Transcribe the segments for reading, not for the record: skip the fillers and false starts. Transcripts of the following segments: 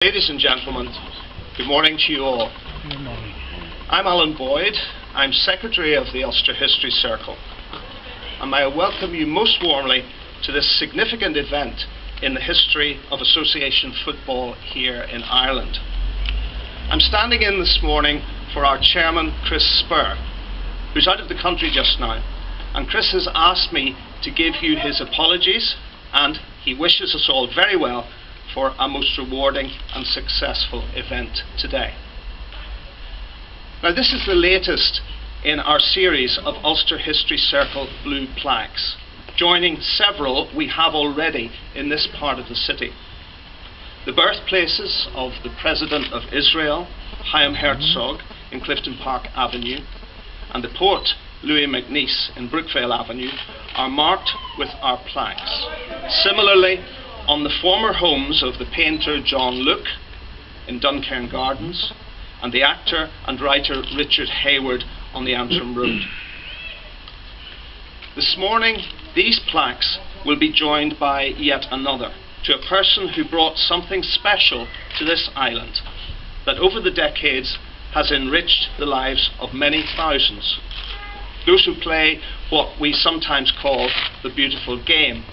Ladies and gentlemen, good morning to you all. Good morning. I'm Alan Boyd. I'm Secretary of the Ulster History Circle, and I welcome you most warmly to this significant event in the history of association football here in Ireland. I'm standing in this morning for our chairman, Chris Spurr, who's out of the country just now, and Chris has asked me to give you his apologies, and he wishes us all very well for a most rewarding and successful event today. Now, this is the latest in our series of Ulster History Circle blue plaques, joining several we have already in this part of the city. The birthplaces of the President of Israel, Chaim Herzog, in Clifton Park Avenue, and the poet Louis MacNeice in Brookvale Avenue are marked with our plaques. Similarly, on the former homes of the painter John Luke in Duncairn Gardens and the actor and writer Richard Hayward on the Antrim Road. This morning, these plaques will be joined by yet another, to a person who brought something special to this island that over the decades has enriched the lives of many thousands. Those who play what we sometimes call the beautiful game,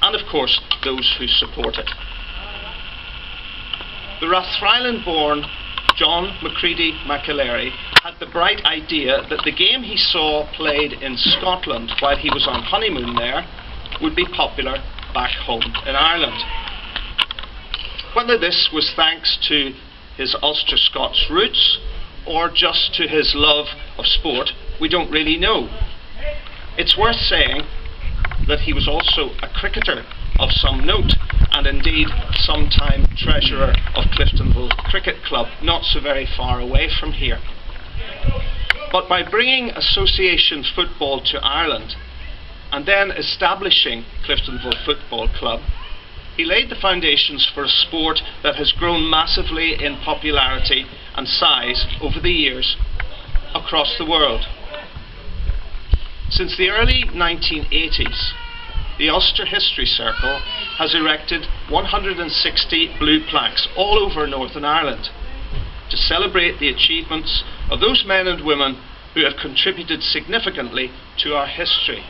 and of course those who support it. The Rathfriland-born John McCredy McAlery had the bright idea that the game he saw played in Scotland while he was on honeymoon there would be popular back home in Ireland. Whether this was thanks to his Ulster Scots roots or just to his love of sport, we don't really know. It's worth saying that he was also a cricketer of some note, and indeed sometime treasurer of Cliftonville Cricket Club, not so very far away from here. But by bringing association football to Ireland and then establishing Cliftonville Football Club, he laid the foundations for a sport that has grown massively in popularity and size over the years across the world. Since the early 1980s, the Ulster History Circle has erected 160 blue plaques all over Northern Ireland to celebrate the achievements of those men and women who have contributed significantly to our history,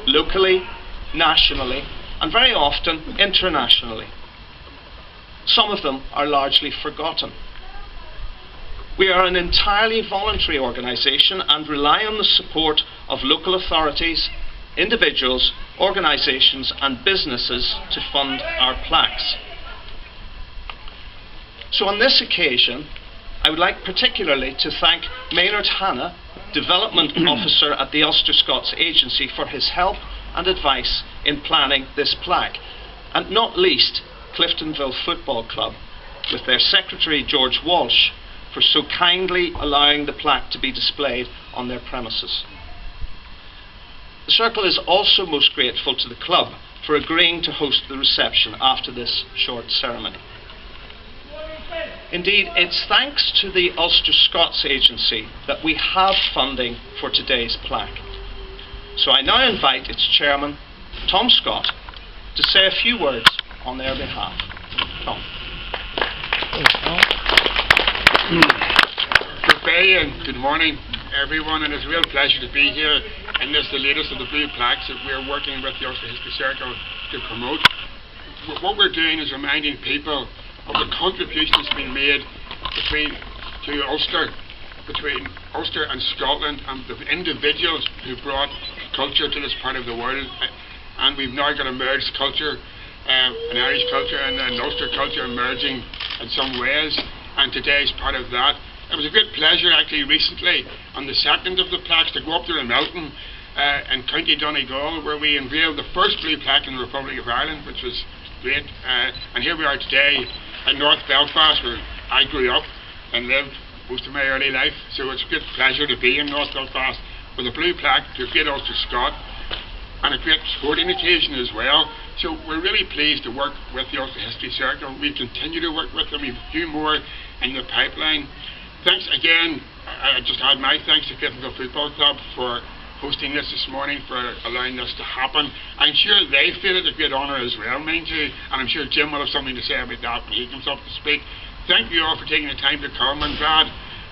locally, nationally, and very often internationally. Some of them are largely forgotten. We are an entirely voluntary organisation and rely on the support of local authorities, individuals, organisations and businesses to fund our plaques. So on this occasion, I would like particularly to thank Maynard Hanna, Development Officer at the Ulster Scots Agency, for his help and advice in planning this plaque, and not least Cliftonville Football Club, with their Secretary George Walsh, for so kindly allowing the plaque to be displayed on their premises. The Circle is also most grateful to the club for agreeing to host the reception after this short ceremony. Indeed, it's thanks to the Ulster Scots Agency that we have funding for today's plaque. So I now invite its chairman, Tom Scott, to say a few words on their behalf. Tom. Good morning, everyone, and it's a real pleasure to be here in this, the latest of the blue plaques that we're working with the Ulster History Circle to promote. What we're doing is reminding people of the contribution that's been made to Ulster, between Ulster and Scotland, and the individuals who brought culture to this part of the world. And we've now got a merged culture, an Irish culture and an Ulster culture merging in some ways, and today's part of that. It was a great pleasure actually recently on the second of the plaques to go up to the mountain in County Donegal, where we unveiled the first blue plaque in the Republic of Ireland, which was great. And here we are today in North Belfast, where I grew up and lived most of my early life. So it's a great pleasure to be in North Belfast with a blue plaque to a great Ulster Scot, and a great sporting occasion as well. So we're really pleased to work with the Ulster History Circle. We continue to work with them. We've a few more in the pipeline. Thanks again. I just had my thanks to Cliftonville Football Club for hosting this morning, for allowing this to happen. I'm sure they feel it a great honour as well, mind you, and I'm sure Jim will have something to say about that when he comes up to speak. Thank you all for taking the time to come. I'm glad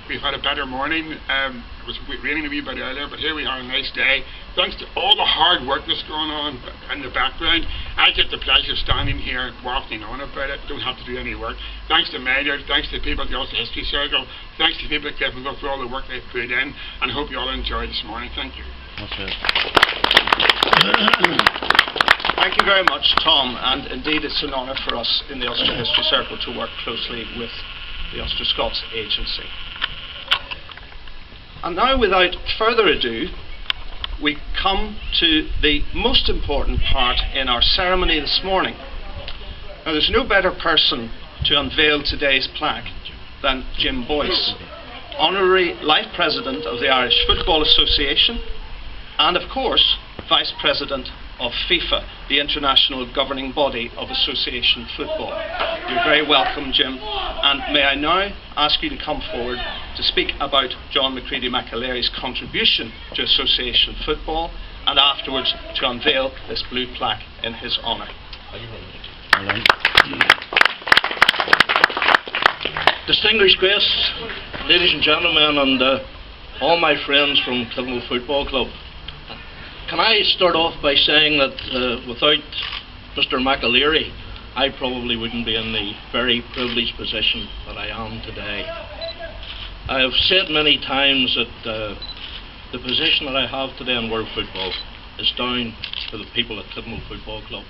we've had a better morning. It was raining a wee bit earlier, but here we are, a nice day. Thanks to all the hard work that's going on in the background. I get the pleasure of standing here wafting on about it. Don't have to do any work. Thanks to Maynard, thanks to the people at the Ulster History Circle, thanks to the people at Cliftonville for all the work they've put in, and I hope you all enjoy this morning. Thank you. That's it. Thank you very much, Tom, and indeed it's an honour for us in the Ulster History Circle to work closely with the Ulster Scots Agency. And now, without further ado, we come to the most important part in our ceremony this morning. Now, there's no better person to unveil today's plaque than Jim Boyce, Honorary Life President of the Irish Football Association, and of course, Vice President of FIFA, the international governing body of association football. You're very welcome, Jim, and may I now ask you to come forward to speak about John McCredy McAlery's contribution to association football, and afterwards to unveil this blue plaque in his honour. Distinguished guests, ladies and gentlemen, and all my friends from Cliftonville Football Club, can I start off by saying that without Mr. McAlery, I probably wouldn't be in the very privileged position that I am today. I have said many times that the position that I have today in world football is down to the people at Cliftonville Football Club,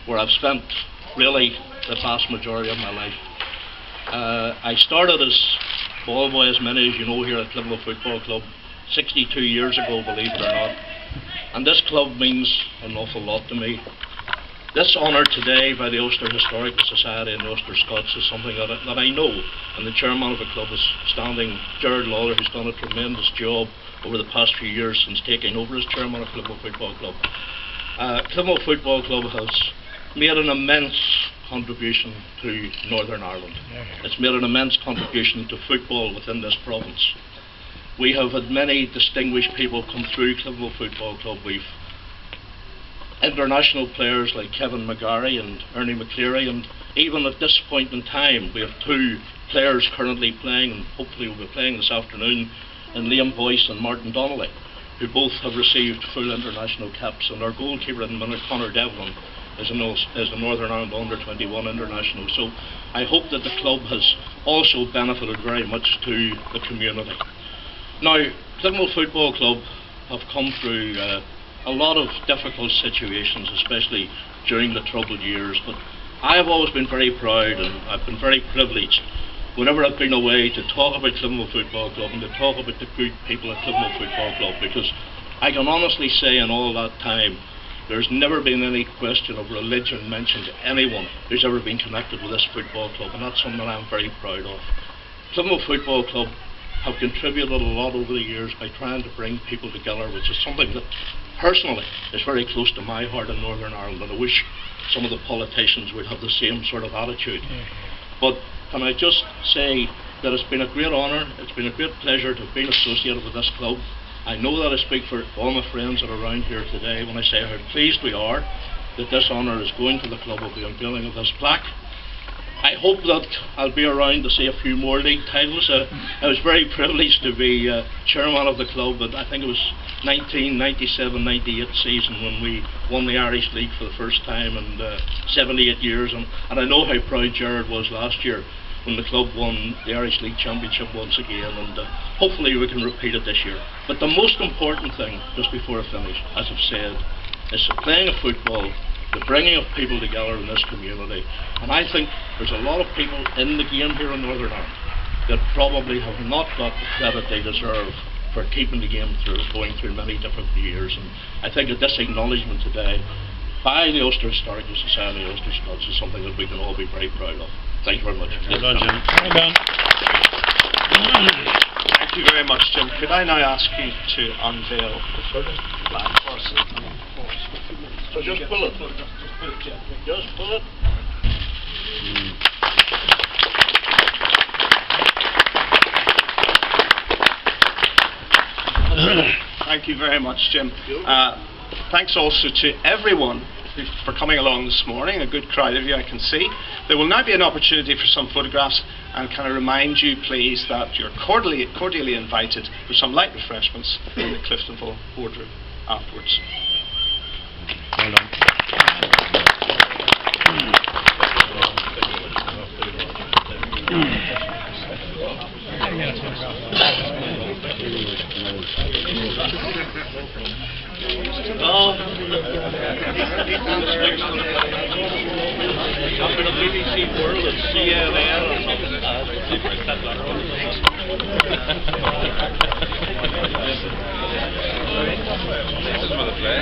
where I've spent really the vast majority of my life. I started as ball boy, as many as you know, here at Cliftonville Football Club 62 years ago, believe it or not. And this club means an awful lot to me. This honour today by the Ulster Historical Society and the Ulster Scots is something that I know, and the chairman of the club is standing, Gerard Lawler, who's done a tremendous job over the past few years since taking over as chairman of Cliftonville Football Club. Cliftonville Football Club has made an immense contribution to Northern Ireland. It's made an immense contribution to football within this province. We have had many distinguished people come through Cliftonville Football Club. We've international players like Kevin McCredy and McCleary, and even at this point in time we have two players currently playing, and hopefully will be playing this afternoon, in Liam Boyce and Martin Donnelly, who both have received full international caps, and our goalkeeper in the minute, Conor Devlin, is a Northern Ireland under-21 international. So I hope that the club has also benefited very much to the community. Now, Cliftonville Football Club have come through a lot of difficult situations, especially during the troubled years, but I have always been very proud, and I've been very privileged whenever I've been away to talk about Cliftonville Football Club and to talk about the good people at Cliftonville Football Club, because I can honestly say in all that time there's never been any question of religion mentioned to anyone who's ever been connected with this football club, and that's something I'm very proud of. Cliftonville Football Club have contributed a lot over the years by trying to bring people together, which is something that personally is very close to my heart in Northern Ireland, and I wish some of the politicians would have the same sort of attitude. But can I just say that it's been a great honour, it's been a great pleasure to have been associated with this club. I know that I speak for all my friends that are around here today when I say how pleased we are that this honour is going to the club of the unveiling of this plaque. I hope that I'll be around to see a few more league titles. I was very privileged to be chairman of the club, but I think it was 1997-98 season when we won the Irish League for the first time in 78 years, and I know how proud Gerard was last year when the club won the Irish League Championship once again, and hopefully we can repeat it this year. But the most important thing, just before I finish, as I've said, is the playing of football, the bringing of people together in this community. And I think there's a lot of people in the game here in Northern Ireland that probably have not got the credit they deserve for keeping the game through, going through many different years. And I think that this acknowledgement today by the Ulster Historical Society and Ulster Scots is something that we can all be very proud of. Thank you very much. Well done, Jim. Well done. Thank you very much, Jim. Could I now ask you to unveil the plaque for us? So just pull it. Just pull it. Thank you very much, Jim. Thanks also to everyone for coming along this morning, a good crowd of you I can see. There will now be an opportunity for some photographs, and can I remind you please that you're cordially invited for some light refreshments in the Cliftonville boardroom afterwards. Well done. Up in the BBC World and CNN or something. This is for the flag.